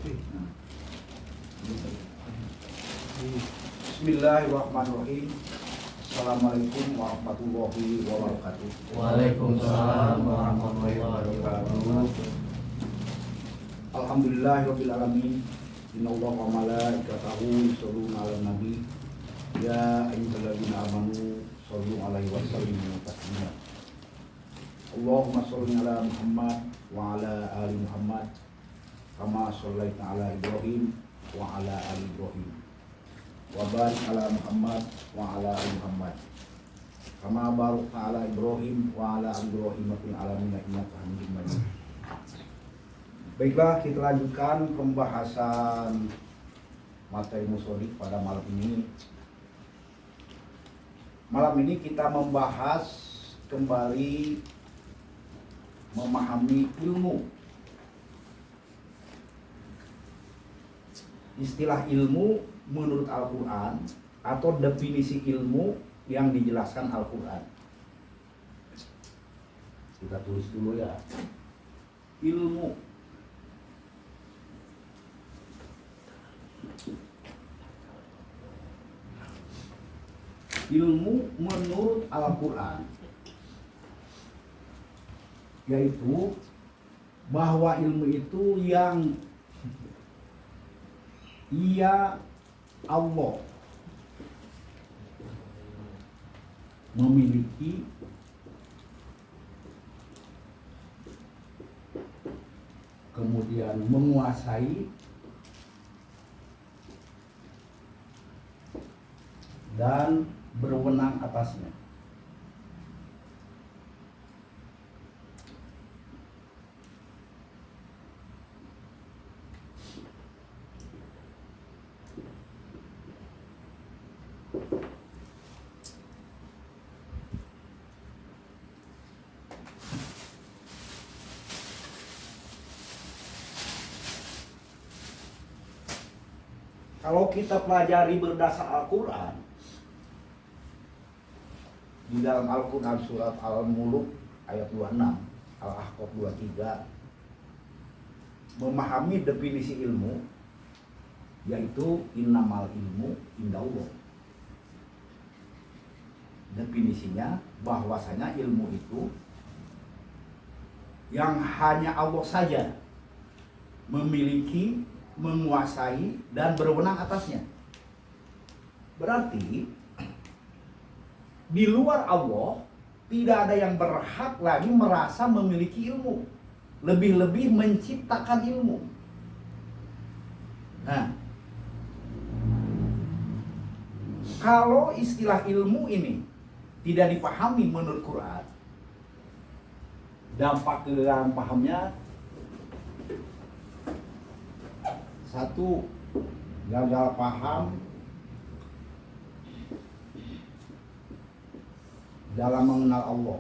Bismillahirrahmanirrahim. Assalamualaikum warahmatullahi wabarakatuh. Waalaikumsalam warahmatullahi wabarakatuh. Alhamdulillahirabbil alamin. Innallaha wa malaikatahu yusholluna 'alan nabi. Ya ayyuhalladzina amanu shollu 'alaihi wa sallimu taslima. Allahumma sholli 'ala Muhammad wa 'ala ali Muhammad kama shallaita 'ala Ibrahim wa 'ala ali Ibrahim. Wa barik 'ala Muhammad wa 'ala ali Muhammad kama barakta 'ala Ibrahim wa 'ala ali Ibrahim fil alamin innaka Hamidum Majid. Baiklah, kita lanjutkan pembahasan materi musolik pada malam ini. Malam ini kita membahas kembali memahami ilmu. Istilah ilmu menurut Al-Quran atau definisi ilmu yang dijelaskan Al-Quran. Kita tulis dulu ya. Ilmu. Ilmu menurut Al-Quran yaitu bahwa ilmu itu yang ia Allah memiliki kemudian menguasai dan berwenang atasnya. Kalau kita pelajari berdasar Al-Quran, di dalam Al-Quran surat Al-Muluk ayat 26, Al-Ahqaf 23, memahami definisi ilmu, yaitu innamal ilmu indallah. Definisinya bahwasanya ilmu itu yang hanya Allah saja memiliki, menguasai dan berwenang atasnya. Berarti di luar Allah tidak ada yang berhak lagi merasa memiliki ilmu, lebih-lebih menciptakan ilmu. Nah, kalau istilah ilmu ini tidak dipahami menurut Quran, dampak ke dalam pahamnya: satu, gagal paham dalam mengenal Allah.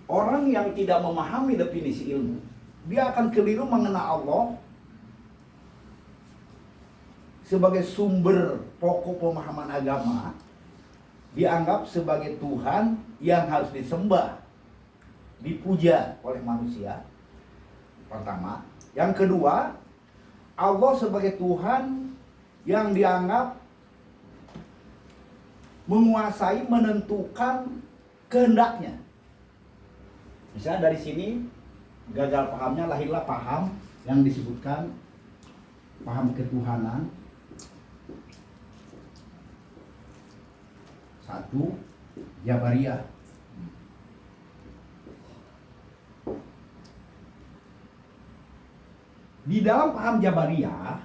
Orang yang tidak memahami definisi ilmu, dia akan keliru mengenal Allah sebagai sumber pokok pemahaman agama, dianggap sebagai Tuhan yang harus disembah, dipuja oleh manusia. Pertama. Yang kedua, Allah sebagai Tuhan yang dianggap menguasai, menentukan kehendaknya. Misalnya dari sini gagal pahamnya, lahirlah paham yang disebutkan paham ketuhanan. Satu, Jabariyah. Di dalam paham Jabariyah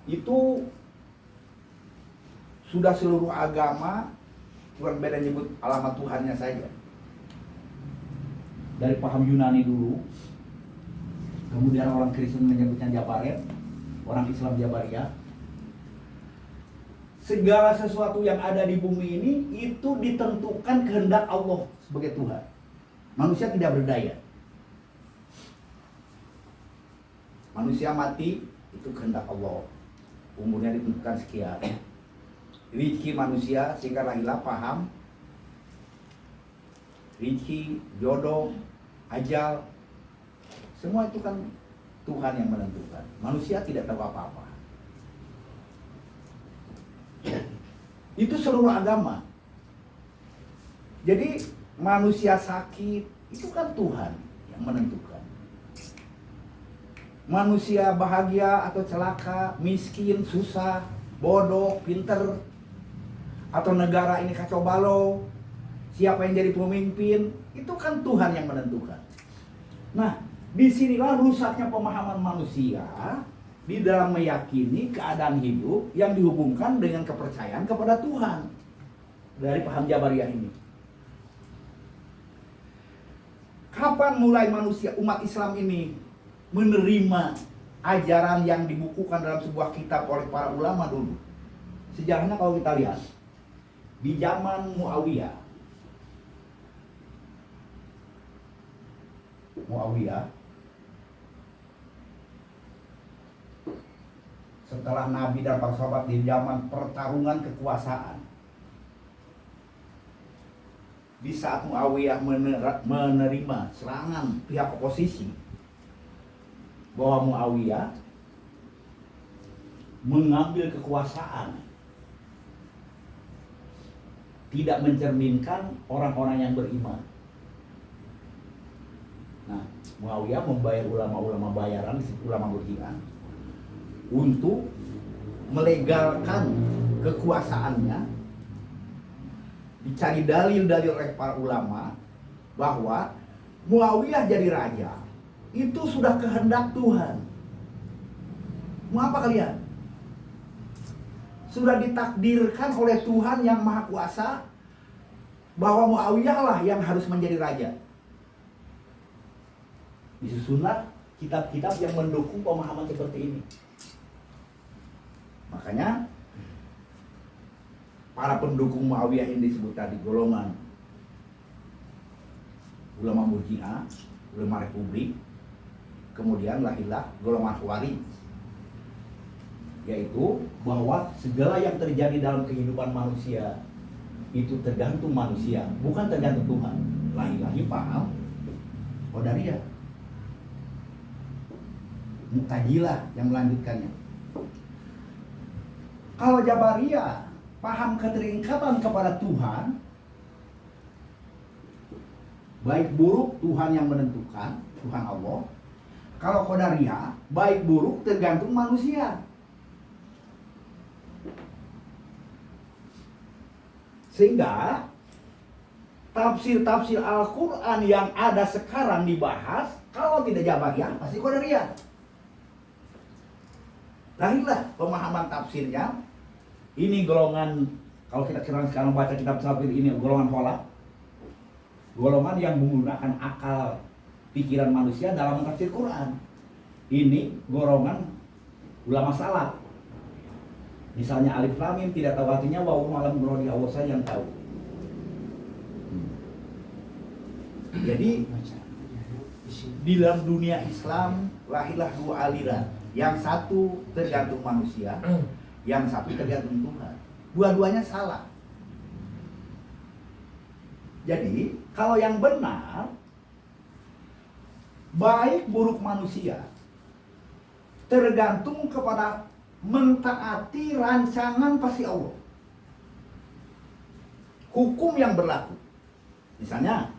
itu sudah seluruh agama cuma beda nyebut alamat Tuhannya saja. Dari paham Yunani dulu, kemudian orang Kristen menyebutnya Jabaret, orang Islam Jabariyah. Segala sesuatu yang ada di bumi ini itu ditentukan kehendak Allah sebagai Tuhan. Manusia tidak berdaya. Manusia mati itu kehendak Allah, umurnya ditentukan sekian. Rezeki manusia, sehingga lahirlah paham rezeki, jodoh, ajal, semua itu kan Tuhan yang menentukan. Manusia tidak tahu apa-apa. Itu seluruh agama. Jadi manusia sakit itu kan Tuhan yang menentukan. Manusia bahagia atau celaka, miskin, susah, bodoh, pinter, atau negara ini kacau balau, siapa yang jadi pemimpin, itu kan Tuhan yang menentukan. Nah, disinilah rusaknya pemahaman manusia di dalam meyakini keadaan hidup yang dihubungkan dengan kepercayaan kepada Tuhan dari paham Jabariyah ini. Kapan mulai manusia umat Islam ini menerima ajaran yang dibukukan dalam sebuah kitab oleh para ulama dulu? Sejarahnya kalau kita lihat di zaman Muawiyah setelah Nabi dan para sahabat di zaman pertarungan kekuasaan, di saat Muawiyah menerima serangan pihak oposisi, bahwa Muawiyah mengambil kekuasaan tidak mencerminkan orang-orang yang beriman. Nah, Muawiyah membayar ulama-ulama bayaran, ulama Murji'ah, untuk melegalkan kekuasaannya. Dicari dalil-dalil oleh para ulama bahwa Muawiyah jadi raja itu sudah kehendak Tuhan. Mau apa kalian? Sudah ditakdirkan oleh Tuhan yang Maha Kuasa bahwa Muawiyah lah yang harus menjadi raja. Disusunlah kitab-kitab yang mendukung pemahaman seperti ini. Makanya para pendukung Muawiyah ini disebut tadi golongan ulama Murji'ah, ulama Republik, kemudian lahirlah golongan Khawarij, yaitu bahwa segala yang terjadi dalam kehidupan manusia itu tergantung manusia, bukan tergantung Tuhan. Lahir-lahir paham Qadariyah, Mu'tazilah yang melanjutkannya. Kalau Jabariyah paham keterikatan kepada Tuhan, baik buruk Tuhan yang menentukan, Tuhan Allah. Kalau Qadariyah, baik buruk tergantung manusia. Sehingga tafsir-tafsir Al-Quran yang ada sekarang dibahas, kalau tidak Jabariyah pasti Qadariyah. Lahirlah pemahaman tafsirnya. Ini golongan, kalau kita sekarang baca kitab tafsir ini, golongan Kholaf, golongan yang menggunakan akal pikiran manusia dalam mentafsir Quran. Ini golongan ulama salaf. Misalnya alif lam mim tidak tahu artinya, wa malam berodi Allah saja yang tahu. Jadi di dalam dunia Islam lahirlah dua aliran. Yang satu tergantung manusia, yang satu tergantung Tuhan. Dua-duanya salah. Jadi kalau yang benar, baik buruk manusia tergantung kepada mentaati rancangan pasti Allah, hukum yang berlaku. Misalnya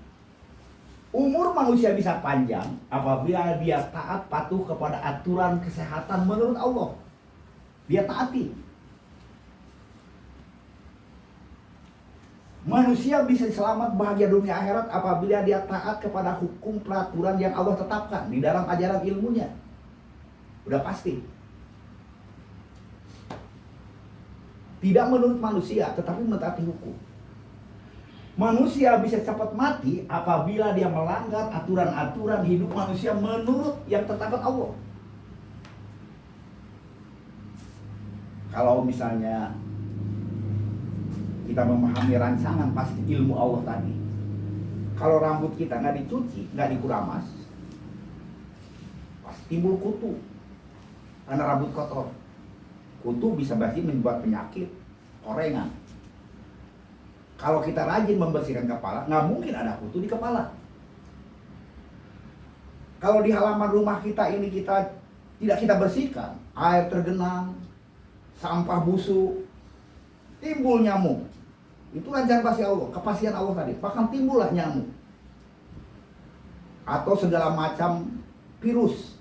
umur manusia bisa panjang apabila dia taat patuh kepada aturan kesehatan menurut Allah. Dia taati. Manusia bisa selamat bahagia dunia akhirat apabila dia taat kepada hukum peraturan yang Allah tetapkan di dalam ajaran ilmunya. Udah pasti. Tidak menurut manusia, tetapi mentaati hukum. Manusia bisa cepat mati apabila dia melanggar aturan-aturan hidup manusia menurut yang tetapkan Allah. Kalau misalnya kita memahami rancangan pasti ilmu Allah tadi, kalau rambut kita nggak dicuci, nggak dikuramas, pasti timbul kutu karena rambut kotor. Kutu bisa berarti membuat penyakit, korengan. Kalau kita rajin membersihkan kepala, nggak mungkin ada kutu di kepala. Kalau di halaman rumah kita ini tidak kita bersihkan, air tergenang, sampah busuk, timbul nyamuk. Itu rancangan pasti Allah, kepastian Allah tadi. Bahkan timbullah nyamuk atau segala macam virus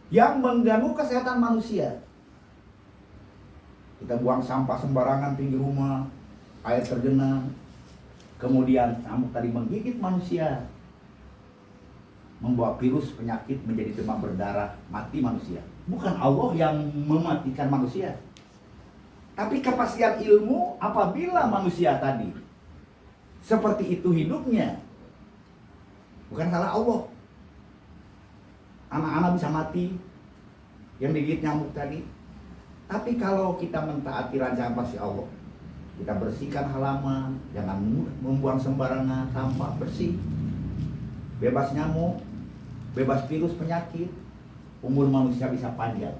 yang mengganggu kesehatan manusia. Kita buang sampah sembarangan pinggir rumah, air tergenang, kemudian nyamuk tadi menggigit manusia, membawa virus penyakit menjadi demam berdarah, mati manusia. Bukan Allah yang mematikan manusia, tapi kepastian ilmu apabila manusia tadi seperti itu hidupnya, bukan salah Allah. Anak-anak bisa mati yang digigit nyamuk tadi. Tapi kalau kita mentaati rancangan pasti Allah, kita bersihkan halaman, jangan membuang sembarangan sampah, bersih, bebas nyamuk, bebas virus penyakit, umur manusia bisa panjang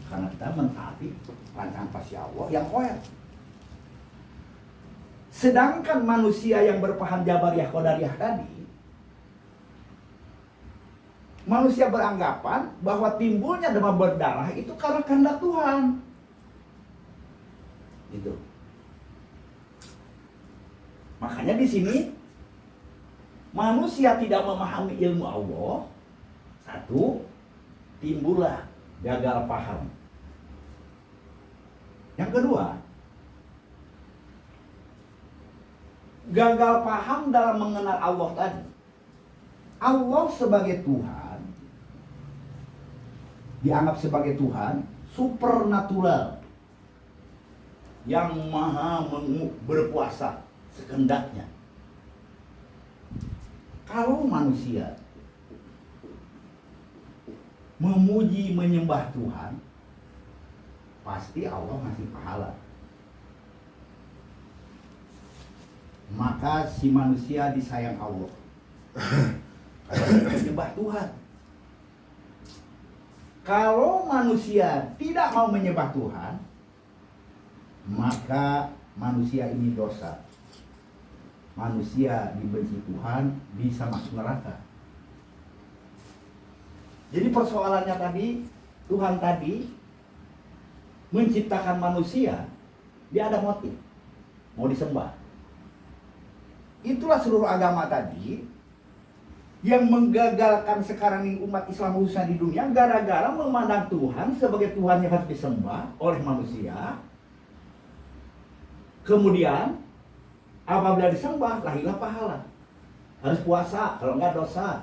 karena kita mentaati rancangan pasti Allah yang koyak. Sedangkan manusia yang berpaham Jabariyah Qadariyah tadi, manusia beranggapan bahwa timbulnya demam berdarah itu karena kehendak Tuhan. Gitu. Makanya di sini manusia tidak memahami ilmu Allah. Satu, timbullah gagal paham. Yang kedua, gagal paham dalam mengenal Allah tadi. Allah sebagai Tuhan dianggap sebagai Tuhan supernatural yang maha berkuasa sekehendaknya. Kalau manusia memuji menyembah Tuhan, pasti Allah ngasih pahala. Maka si manusia disayang Allah karena menyembah Tuhan. Kalau manusia tidak mau menyembah Tuhan, maka manusia ini dosa. Manusia dibenci Tuhan, bisa masuk neraka. Jadi persoalannya tadi, Tuhan tadi menciptakan manusia, dia ada motif, mau disembah. Itulah seluruh agama tadi yang menggagalkan sekarang ini umat Islam khususnya di dunia, gara-gara memandang Tuhan sebagai Tuhan yang harus disembah oleh manusia. Kemudian apabila disembah, lahirlah pahala. Harus puasa, kalau enggak dosa.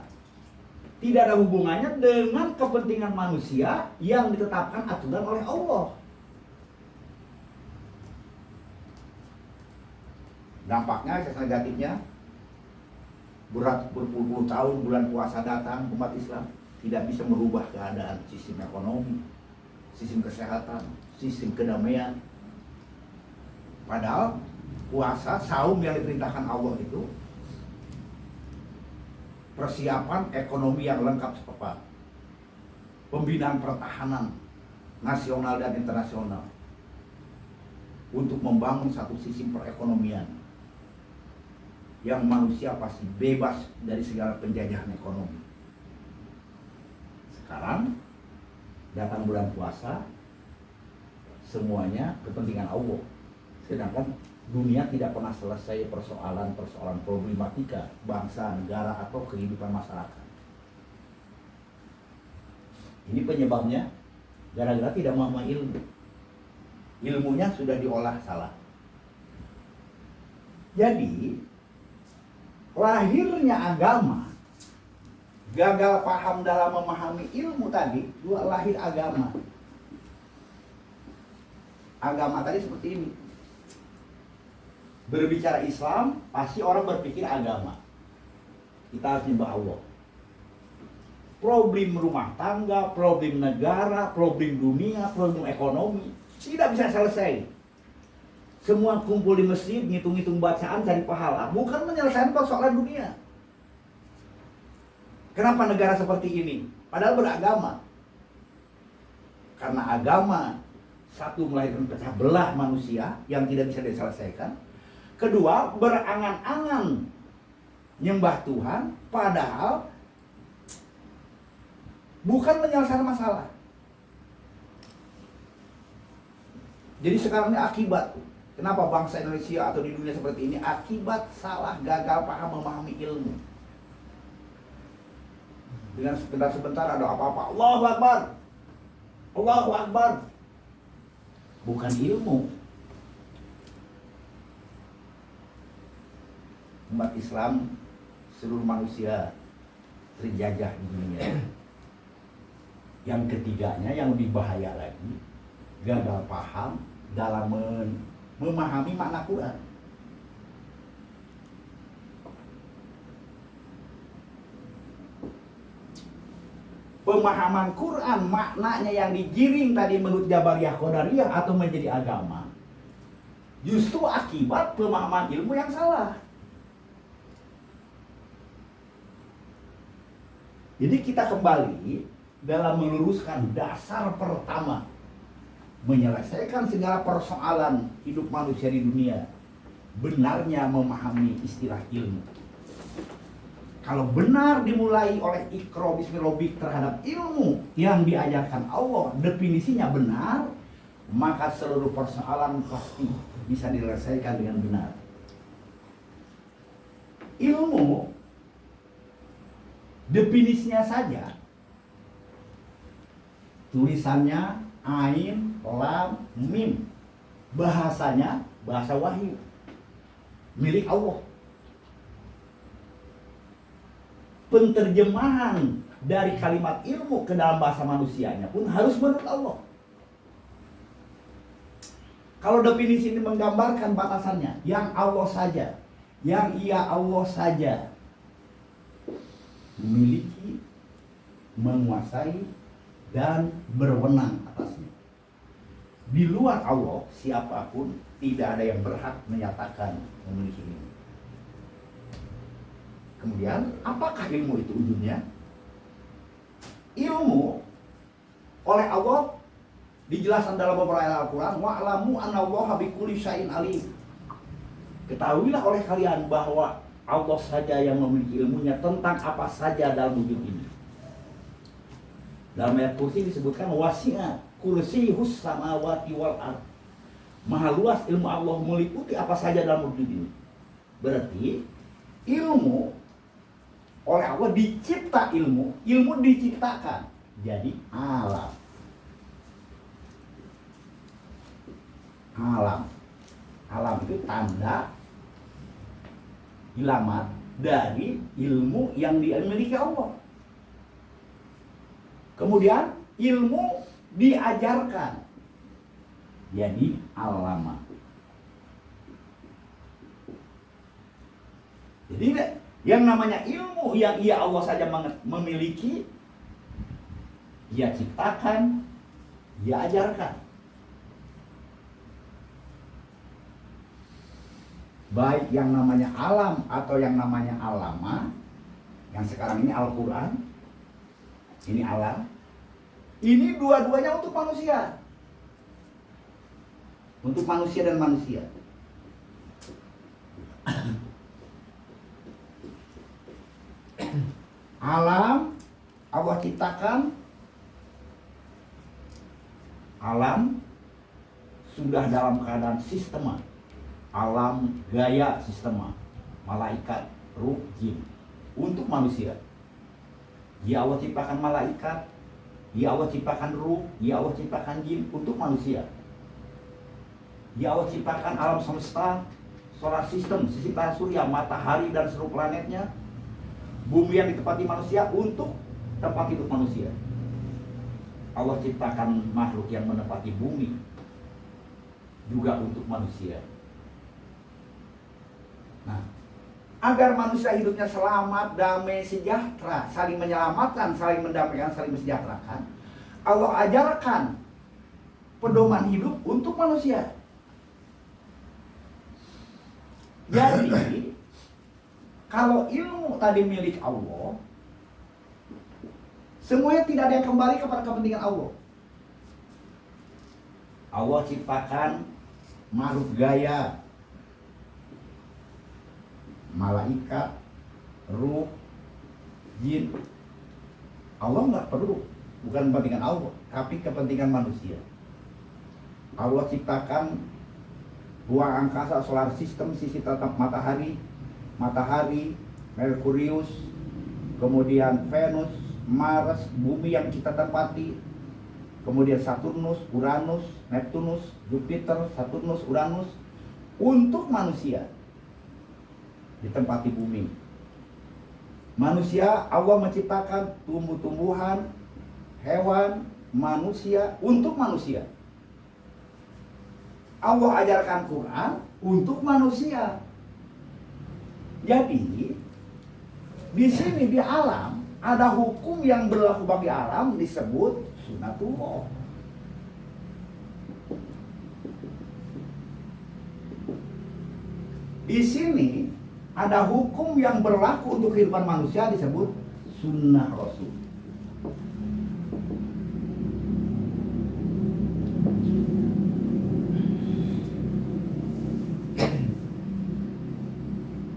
Tidak ada hubungannya dengan kepentingan manusia yang ditetapkan aturan oleh Allah. Dampaknya, efek negatifnya, berat berpuluh-puluh tahun bulan puasa datang, umat Islam tidak bisa merubah keadaan sistem ekonomi, sistem kesehatan, sistem kedamaian. Padahal puasa, saum yang diperintahkan Allah itu persiapan ekonomi yang lengkap sepepat, pembinaan pertahanan nasional dan internasional untuk membangun satu sistem perekonomian yang manusia pasti bebas dari segala penjajahan ekonomi. Sekarang datang bulan puasa, semuanya kepentingan Allah. Sedangkan dunia tidak pernah selesai persoalan-persoalan problematika bangsa, negara, atau kehidupan masyarakat. Ini penyebabnya gara-gara tidak memahami ilmu. Ilmunya sudah diolah salah. Jadi lahirnya agama, gagal paham dalam memahami ilmu tadi, dua lahir agama. Agama tadi seperti ini. Berbicara Islam, pasti orang berpikir agama. Kita harus nyembah Allah. Problem rumah tangga, problem negara, problem dunia, problem ekonomi tidak bisa selesai. Semua kumpul di masjid, ngitung-ngitung bacaan, cari pahala, bukan menyelesaikan persoalan dunia. Kenapa negara seperti ini? Padahal beragama. Karena agama, satu, melahirkan pecah belah manusia yang tidak bisa diselesaikan. Kedua, berangan-angan nyembah Tuhan padahal bukan menyelesaikan masalah. Jadi sekarang ini akibat. Kenapa bangsa Indonesia atau di dunia seperti ini? Akibat salah gagal paham memahami ilmu. Dengan sebentar-sebentar ada apa-apa, Allahu Akbar, Allahu Akbar. Bukan ilmu. Umat Islam, seluruh manusia terjajah di dunia. Yang ketiganya yang lebih bahaya lagi, gagal paham dalam memahami makna Quran. Pemahaman Quran, maknanya yang digiring tadi menurut Jabariyah Qadariyah atau menjadi agama, justru akibat pemahaman ilmu yang salah. Jadi kita kembali dalam meluruskan dasar pertama menyelesaikan segala persoalan hidup manusia di dunia, benarnya memahami istilah ilmu. Kalau benar dimulai oleh Iqra bismi rabbik terhadap ilmu yang diajarkan Allah, definisinya benar, maka seluruh persoalan pasti bisa diselesaikan dengan benar. Ilmu definisinya saja, tulisannya ain, lam, mim, bahasanya bahasa wahyu milik Allah. Penterjemahan dari kalimat ilmu ke dalam bahasa manusianya pun harus menurut Allah. Kalau definisi ini menggambarkan batasannya, yang Allah saja, yang ia Allah saja memiliki, menguasai, dan berwenang atasnya. Di luar Allah, siapapun tidak ada yang berhak menyatakan memiliki ilmu. Kemudian, apakah ilmu itu ujungnya? Ilmu oleh Allah dijelaskan dalam beberapa ayat Al-Quran, wa'lamu annallaha bikulli syai'in alim. Ketahuilah oleh kalian bahwa Allah saja yang memiliki ilmunya tentang apa saja dalam wujud ini. Dalam ayat kursi disebutkan wasi'a kursiyus samawati wal ard. Maha luas ilmu Allah meliputi apa saja dalam wujud ini. Berarti ilmu oleh Allah dicipta ilmu diciptakan jadi alam. Alam itu tanda ilamat dari ilmu yang dimiliki Allah. Kemudian ilmu diajarkan jadi alama. Jadi yang namanya ilmu yang ia Allah saja memiliki, ia ciptakan, ia ajarkan. Baik yang namanya alam atau yang namanya alama, yang sekarang ini Al-Quran, ini alam, ini dua-duanya untuk manusia. Untuk manusia dan manusia. Alam Allah ciptakan, alam sudah dalam keadaan sistema, alam gaya sistema, malaikat, ruh, jin untuk manusia. Ya Allah ciptakan malaikat, ya Allah ciptakan ruh, ya Allah ciptakan jin untuk manusia. Ya Allah ciptakan alam semesta, solar system, sistem surya, matahari dan seluruh planetnya, bumi yang ditempati manusia untuk tempat hidup manusia. Allah ciptakan makhluk yang menempati bumi juga untuk manusia. Nah, agar manusia hidupnya selamat, damai, sejahtera, saling menyelamatkan, saling mendamaikan, saling mensejahterakan, Allah ajarkan pedoman hidup untuk manusia. Jadi kalau ilmu tadi milik Allah, semuanya tidak ada yang kembali kepada kepentingan Allah. Allah ciptakan makhluk gaya, malaikat, ruh, jin. Allah nggak perlu, bukan kepentingan Allah, tapi kepentingan manusia. Allah ciptakan ruang angkasa, solar system, sisi tetap matahari, Merkurius, kemudian Venus, Mars, bumi yang kita tempati, kemudian Saturnus, Uranus, Neptunus, Jupiter, Saturnus, Uranus, untuk manusia ditempati bumi. Manusia, Allah menciptakan tumbuh-tumbuhan, hewan, manusia untuk manusia. Allah ajarkan Quran untuk manusia. Jadi di sini di alam ada hukum yang berlaku bagi alam disebut sunatullah. Di sini ada hukum yang berlaku untuk kehidupan manusia disebut sunnah Rasul.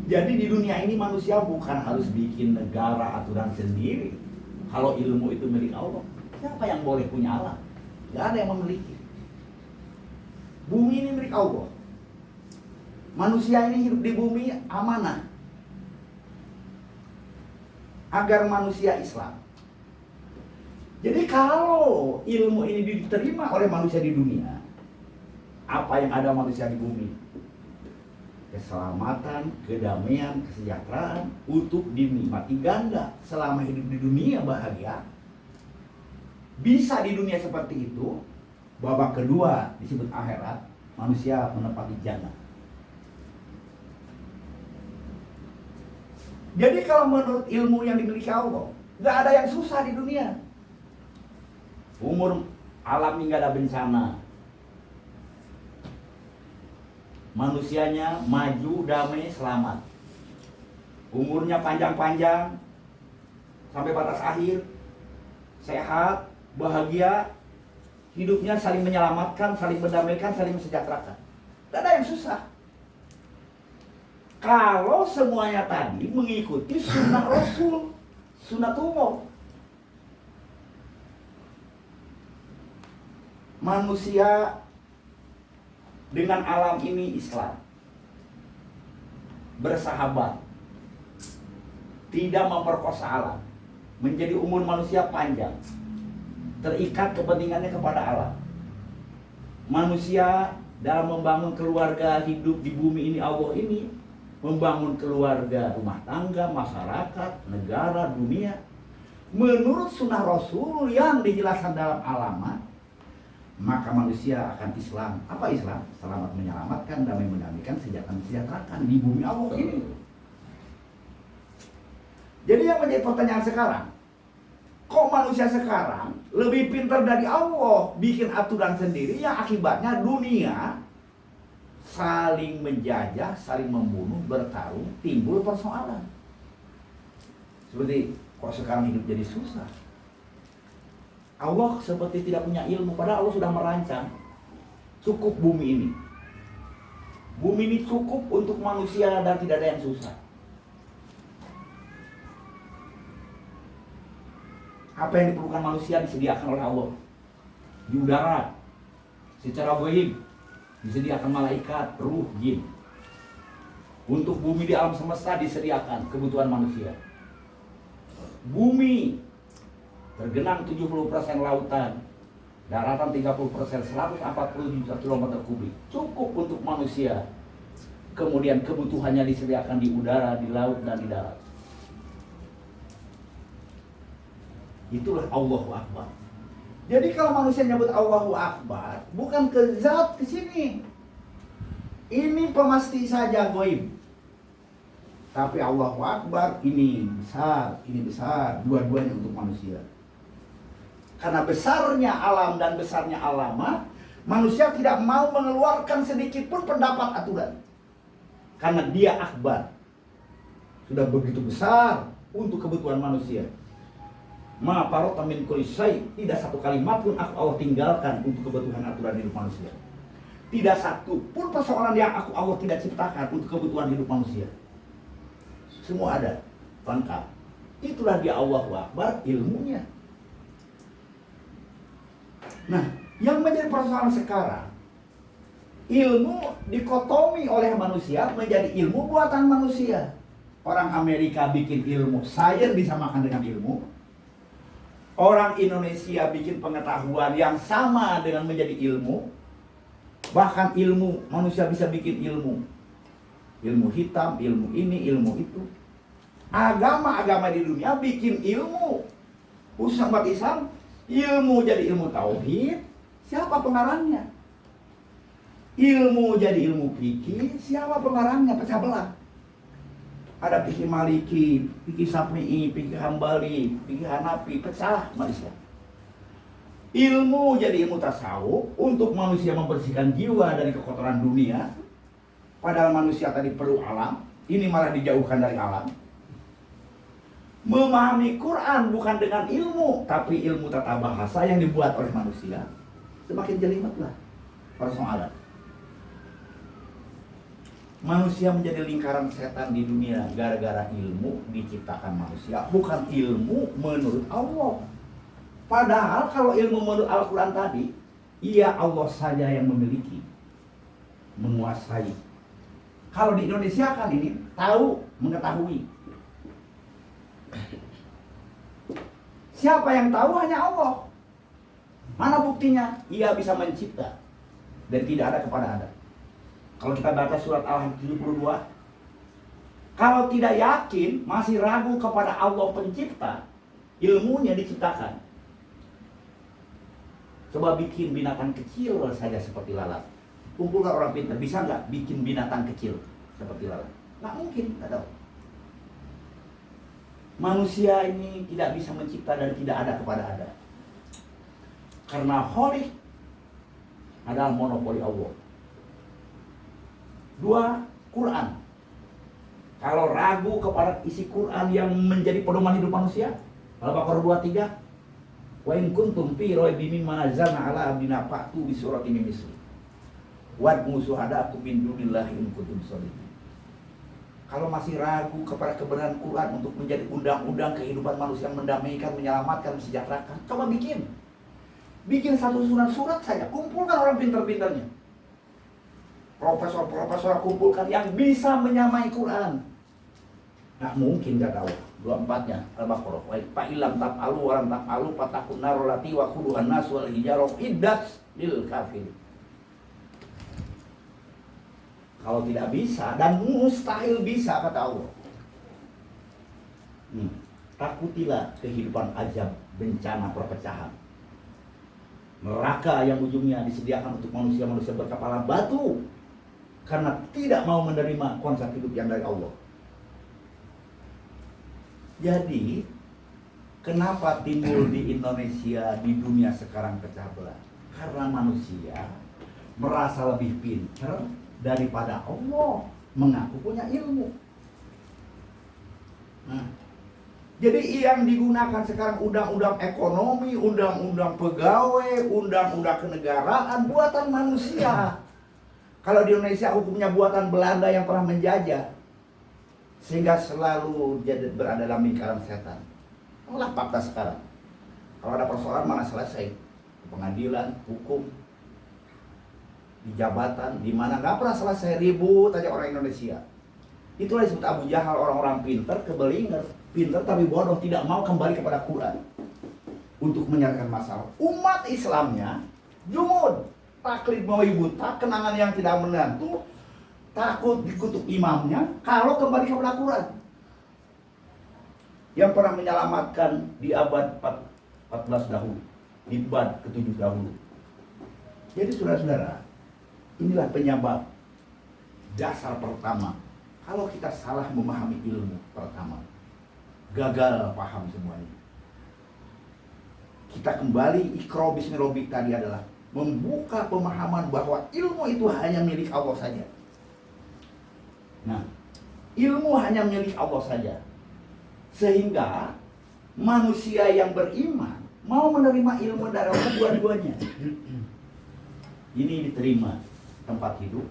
Jadi di dunia ini manusia bukan harus bikin negara aturan sendiri. Kalau ilmu itu milik Allah, siapa yang boleh punya alam? Tidak ada yang memiliki. Bumi ini milik Allah. Manusia ini hidup di bumi amanah agar manusia Islam. Jadi kalau ilmu ini diterima oleh manusia di dunia, apa yang ada manusia di bumi? Keselamatan, kedamaian, kesejahteraan untuk dinikmati ganda selama hidup di dunia bahagia. Bisa di dunia seperti itu. Babak kedua disebut akhirat, manusia menempati jannah. Jadi kalau menurut ilmu yang dimiliki Allah, nggak ada yang susah di dunia. Umur alami nggak ada bencana. Manusianya maju, damai, selamat. Umurnya panjang-panjang sampai batas akhir, sehat, bahagia, hidupnya saling menyelamatkan, saling mendamaikan, saling mensejahterakan. Nggak ada yang susah. Kalau semuanya tadi mengikuti sunnah Rasul, sunnatullah. Manusia dengan alam ini Islam, bersahabat, tidak memperkosa alam, menjadi umur manusia panjang, terikat kepentingannya kepada alam. Manusia dalam membangun keluarga hidup di bumi ini, Allah ini membangun keluarga, rumah tangga, masyarakat, negara, dunia menurut sunnah Rasul yang dijelaskan dalam alamat, maka manusia akan Islam. Apa Islam? Selamat menyelamatkan, damai mendamaikan, sejahterakan di bumi Allah ini. Jadi yang menjadi pertanyaan sekarang, kok manusia sekarang lebih pintar dari Allah bikin aturan sendiri yang akibatnya dunia saling menjajah, saling membunuh, bertarung, timbul persoalan. Seperti kok sekarang hidup jadi susah. Allah seperti tidak punya ilmu, padahal Allah sudah merancang cukup bumi ini. Bumi ini cukup untuk manusia dan tidak ada yang susah. Apa yang diperlukan manusia disediakan oleh Allah. Di udara, secara gaib, disediakan malaikat, ruh, jin. Untuk bumi di alam semesta disediakan kebutuhan manusia. Bumi tergenang 70% lautan, daratan 30%, 140 juta kilometer kubik. Cukup untuk manusia. Kemudian kebutuhannya disediakan di udara, di laut, dan di darat. Itulah Allahu Akbar. Jadi kalau manusia nyebut Allahu Akbar, bukan ke zat ke sini. Ini pemasti saja gaib. Tapi Allahu Akbar ini besar, dua-duanya untuk manusia. Karena besarnya alam dan besarnya alamat, manusia tidak mau mengeluarkan sedikit pun pendapat aturan. Karena dia akbar. Sudah begitu besar untuk kebutuhan manusia. Ma farata min kulli syai', tidak satu kalimat pun Allah tinggalkan untuk kebutuhan aturan hidup manusia. Tidak satu pun persoalan yang Allah tidak ciptakan untuk kebutuhan hidup manusia. semua ada, lengkap. Itulah dia Allahu Akbar, ilmunya. Nah, yang menjadi persoalan sekarang, ilmu dikotomi oleh manusia menjadi ilmu buatan manusia. Orang Amerika bikin ilmu, sains disamakan dengan ilmu. Orang Indonesia bikin pengetahuan yang sama dengan menjadi ilmu. Bahkan ilmu, manusia bisa bikin ilmu. Ilmu hitam, ilmu ini, ilmu itu. Agama-agama di dunia bikin ilmu. Khusus umat Islam, ilmu jadi ilmu tauhid. Siapa pengarangnya? Ilmu jadi ilmu fikih. Siapa pengarangnya? Pecah belah. Ada fikih Maliki, fikih Syafi'i, fikih Hambali, fikih Hanafi, pecah manusia. Ilmu jadi ilmu tasawuf untuk manusia membersihkan jiwa dari kekotoran dunia. Padahal manusia tadi perlu alam, ini malah dijauhkan dari alam. Memahami Quran bukan dengan ilmu, tapi ilmu tata bahasa yang dibuat oleh manusia. Semakin jelimetlah persoalan. Manusia menjadi lingkaran setan di dunia gara-gara ilmu diciptakan manusia, bukan ilmu menurut Allah. Padahal kalau ilmu menurut Al-Quran tadi, iya Allah saja yang memiliki, menguasai. Kalau di Indonesia kan ini tahu, mengetahui. Siapa yang tahu? Hanya Allah. Mana buktinya? Ia bisa mencipta dan tidak ada kepada ada. Kalau kita baca surat Al-Hajj 72, kalau tidak yakin, masih ragu kepada Allah pencipta, ilmunya diciptakan. Coba bikin binatang kecil saja seperti lalat. Kumpulkan orang pintar, bisa nggak bikin binatang kecil seperti lalat? Nggak mungkin, nggak tahu. Manusia ini tidak bisa mencipta dan tidak ada kepada ada. Karena Khaliq adalah monopoli Allah. Dua, Quran. Kalau ragu kepada isi Quran yang menjadi pedoman hidup manusia, Al-Baqarah 23, wa in kuntum fi raibin mimma nazzalna ala abdina fa'tu bi suratin min misli wad'u syuhada'akum min dunillahi in kuntum shadiqin. Kalau masih ragu kepada kebenaran Quran untuk menjadi undang-undang kehidupan manusia yang mendamaikan, menyelamatkan, mensejahterakan, coba bikin satu surat saja, kumpulkan orang pintar-pintarnya. Profesor-profesor kumpulkan yang bisa menyamai Quran. Nggak mungkin, nggak tahu. 24-nya Al-Baqarah. Fa illam taf'alu wa lam taf'alu fattaqun nar allati waquduhan nas wal hijarah iddat lil kafirin. Kalau tidak bisa dan mustahil bisa kata Allah. Takutilah kehidupan ajab, bencana perpecahan. Neraka yang ujungnya disediakan untuk manusia-manusia berkepala batu karena tidak mau menerima konsep hidup yang dari Allah. Jadi, kenapa timbul di Indonesia, di dunia sekarang pecah belah? Karena manusia merasa lebih pintar daripada Allah, mengaku punya ilmu. Nah, jadi yang digunakan sekarang undang-undang ekonomi, undang-undang pegawai, undang-undang kenegaraan buatan manusia. Kalau di Indonesia hukumnya buatan Belanda yang pernah menjajah, sehingga selalu jadi berada dalam lingkaran setan. Itulah fakta sekarang. Kalau ada persoalan mana selesai? Pengadilan, hukum, di jabatan, di mana nggak pernah selesai, ribut aja orang Indonesia. Itulah disebut Abu Jahal, orang-orang pintar, kebelinger, pintar tapi bodoh, tidak mau kembali kepada Quran untuk menyelesaikan masalah. Umat Islamnya jumud, taklid mau buta, kenangan yang tidak menentu, takut dikutuk imamnya kalau kembali kepada Quran yang pernah menyelamatkan di abad 14 dahulu, di abad ke-7 dahulu. Jadi saudara-saudara, inilah penyebab dasar pertama. Kalau kita salah memahami ilmu pertama, gagal paham semuanya. Kita kembali Iqra bismi rabbik tadi adalah membuka pemahaman bahwa ilmu itu hanya milik Allah saja. Nah, ilmu hanya milik Allah saja. Sehingga manusia yang beriman mau menerima ilmu dari Allah dua-duanya. Ini diterima tempat hidup.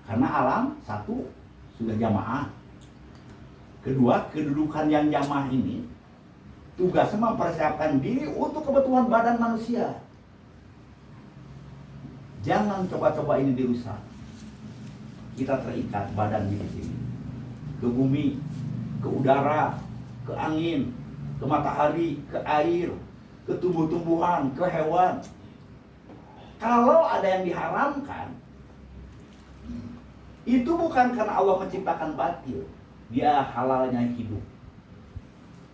Karena alam satu sudah jamaah. Kedua, kedudukan yang jamaah ini tugasnya mempersiapkan diri untuk kebutuhan badan manusia. Jangan coba-coba ini dirusak. Kita terikat badan di sini, ke bumi, ke udara, ke angin, ke matahari, ke air, ke tumbuh-tumbuhan, ke hewan. Kalau ada yang diharamkan, itu bukan karena Allah menciptakan batil, dia halalnya hidup.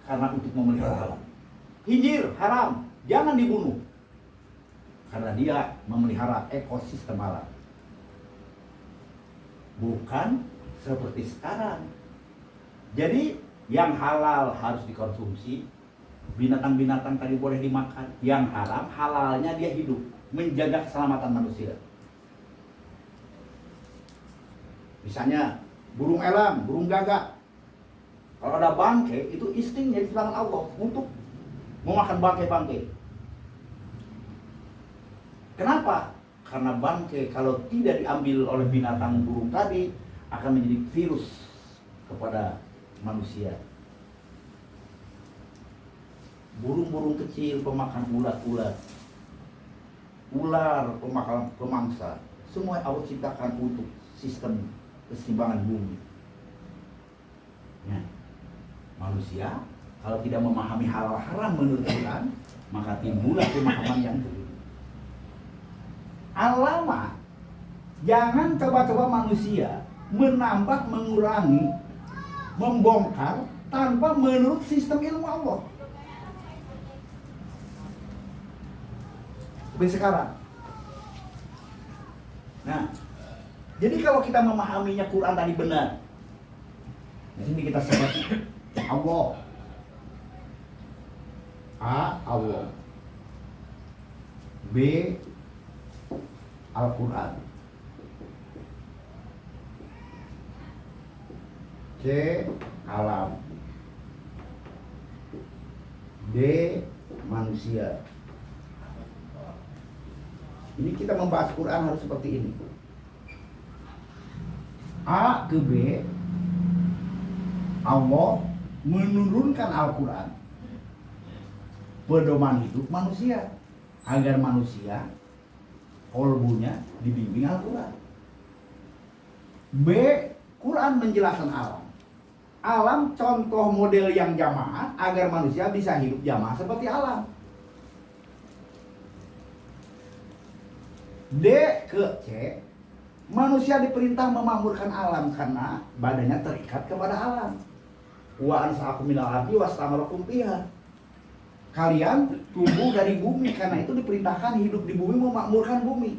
Karena untuk memelihara alam. Hinjir haram, jangan dibunuh. Karena dia memelihara ekosistem alam. Bukan seperti sekarang. Jadi yang halal harus dikonsumsi, binatang-binatang tadi boleh dimakan. Yang haram, halalnya dia hidup, menjaga keselamatan manusia. Misalnya burung elang, burung gagak. Kalau ada bangkai, itu instingnya di tangan Allah untuk memakan bangkai-bangkai. Kenapa? Karena bangkai kalau tidak diambil oleh binatang burung tadi akan menjadi virus kepada manusia. Burung-burung kecil pemakan ulat-ulat, ular pemakan pemangsa, semua Allah ciptakan untuk sistem keseimbangan bumi. Ya. Manusia kalau tidak memahami halal haram menurut Quran, maka timbullah pemahaman yang keliru. Alama, jangan coba-coba manusia menambah, mengurangi, membongkar tanpa menurut sistem ilmu Allah. Seperti sekarang. Nah, jadi kalau kita memahaminya Quran tadi benar, di sini kita sebut Allah. A. Allah. B. Al-Quran. C. Alam. D. Manusia. Ini kita membahas Quran harus seperti ini. A ke B, Allah menurunkan Al-Quran, pedoman hidup manusia, agar manusia kolbunya dibimbing Al-Quran. B. Quran menjelaskan alam. Alam contoh model yang jamaah agar manusia bisa hidup jamaah seperti alam. D ke C, manusia diperintah memakmurkan alam karena badannya terikat kepada alam. Wa ansa'akum minal ardi wastamarakum fiha. Kalian tumbuh dari bumi, karena itu diperintahkan hidup di bumi, memakmurkan bumi.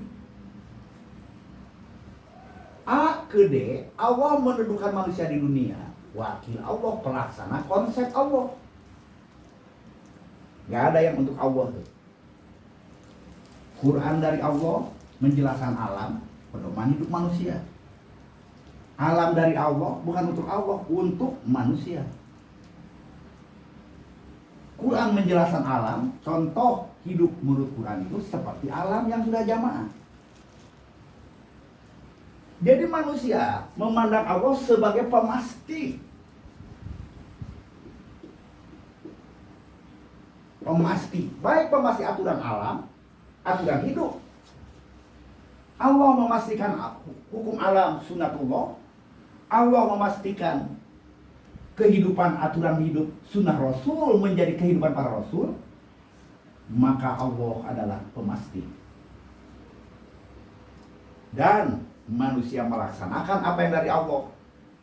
A ke D, Allah mendudukan manusia di dunia, wakil Allah, pelaksana konsep Allah. Gak ada yang untuk Allah tuh. Quran dari Allah menjelaskan alam, pedoman hidup manusia. Alam dari Allah bukan untuk Allah, untuk manusia. Quran menjelaskan alam, contoh hidup menurut Quran itu seperti alam yang sudah jamaah. Jadi manusia memandang Allah sebagai pemasti. Pemasti, baik pemasti aturan alam, aturan hidup. Allah memastikan hukum alam sunnatullah. Allah memastikan kehidupan aturan hidup sunnah Rasul menjadi kehidupan para Rasul. Maka Allah adalah pemasti. Dan manusia melaksanakan apa yang dari Allah,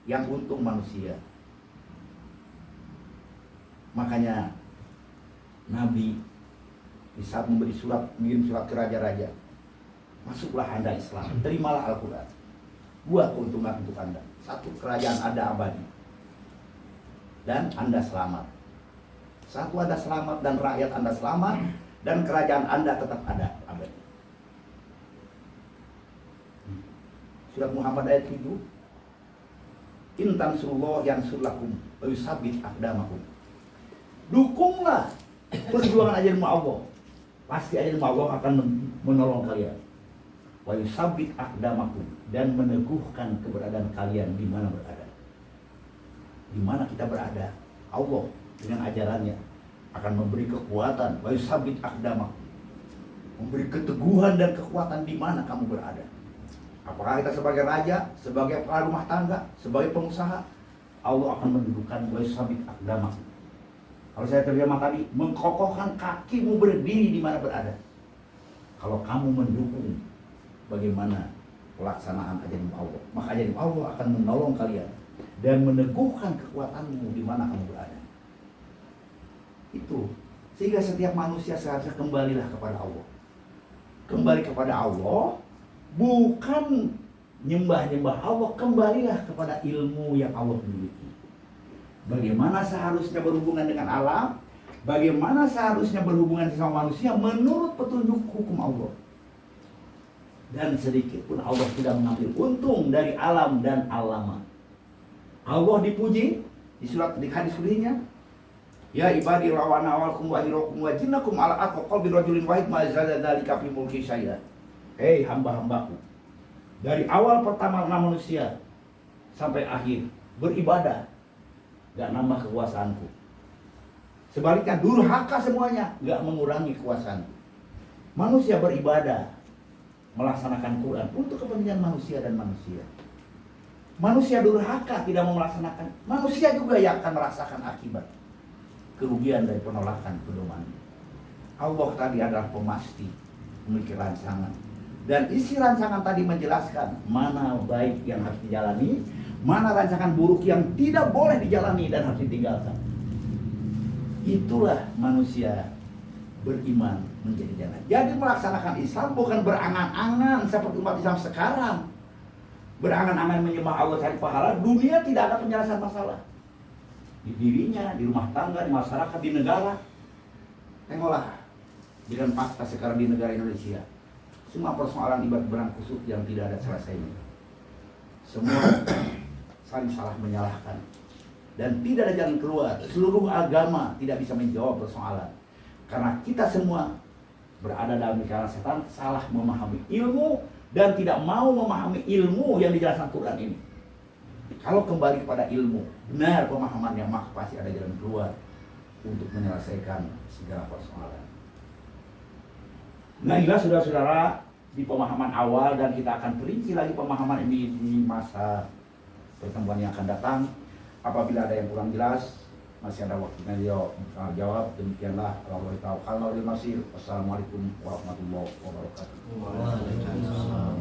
yang untung manusia. Makanya Nabi di saat memberi surat, mengirim surat ke raja-raja, masuklah Anda Islam, terimalah Al-Quran, buat keuntungan untuk Anda. Satu, kerajaan Anda abadi dan Anda selamat. Satu, Anda selamat dan rakyat Anda selamat, dan kerajaan Anda tetap ada abadi. Surat Muhammad ayat 7, In tansurullah yansurlakum wa yusabbit aqdamakum. Dukunglah perjuangan ajaran Allah, pasti ajaran Allah akan menolong kalian. Wa yusabbit aqdamakum, dan meneguhkan keberadaan kalian di mana berada. di mana kita berada, Allah dengan ajarannya akan memberi kekuatan, wa yusabit aqdamak, memberi keteguhan dan kekuatan di mana kamu berada. Apakah kita sebagai raja, sebagai kepala rumah tangga, sebagai pengusaha, Allah akan mendudukan wa yusabit aqdamak. Kalau saya terjemah tadi, mengkokohkan kakimu berdiri di mana berada. Kalau kamu mendukung bagaimana pelaksanaan ajaran Allah, maka ajaran Allah akan menolong kalian dan meneguhkan kekuatanmu di mana kamu berada. Itu sehingga setiap manusia seharusnya kembalilah kepada Allah. Kembali kepada Allah, bukan nyembah-nyembah Allah, kembalilah kepada ilmu yang Allah miliki. Bagaimana seharusnya berhubungan dengan alam, bagaimana seharusnya berhubungan sama manusia menurut petunjuk hukum Allah. Dan sedikit pun Allah tidak mengambil untung dari alam dan alama. Allah dipuji di surat di hadis kuliahnya, ya ibadi rawana awalkum wa hirokum wa jinnakum ala atqal bi rajulin wahid ma zada dzalika fi mulki syai'a. Hei hamba-hambaku, dari awal pertama manusia sampai akhir beribadah, gak nambah kekuasaanku. Sebaliknya durhaka semuanya, gak mengurangi kekuasaanku. Manusia beribadah, melaksanakan Quran untuk kepentingan manusia dan manusia. Manusia durhaka tidak mau melaksanakan, manusia juga yang akan merasakan akibat kerugian dari penolakan pedoman. Allah tadi adalah pemasti, memiliki rancangan. Dan isi rancangan tadi menjelaskan mana baik yang harus dijalani, mana rancangan buruk yang tidak boleh dijalani dan harus ditinggalkan. Itulah manusia beriman menjadi jalan. Jadi melaksanakan Islam bukan berangan-angan seperti umat Islam sekarang. Berangan-angan menyembah Allah cari pahala, dunia tidak ada penyelesaian masalah. Di dirinya, di rumah tangga, di masyarakat, di negara. Tengoklah dengan fakta sekarang di negara Indonesia. Semua persoalan ibarat berang kusut yang tidak ada selesainya. Semua saling salah menyalahkan dan tidak ada jalan keluar. Seluruh agama tidak bisa menjawab persoalan karena kita semua berada dalam lingkaran setan, salah memahami ilmu dan tidak mau memahami ilmu yang dijelaskan Quran ini. Kalau kembali kepada ilmu, benar pemahamannya, maka pasti ada jalan keluar untuk menyelesaikan segala persoalan. Nah, inilah saudara-saudara di pemahaman awal, dan kita akan perinci lagi pemahaman ini di masa pertemuan yang akan datang. Apabila ada yang kurang jelas, masih ada waktunya jawab. Demikianlah Allah taala. Wassalamualaikum warahmatullahi wabarakatuh. Waalaikumsalam.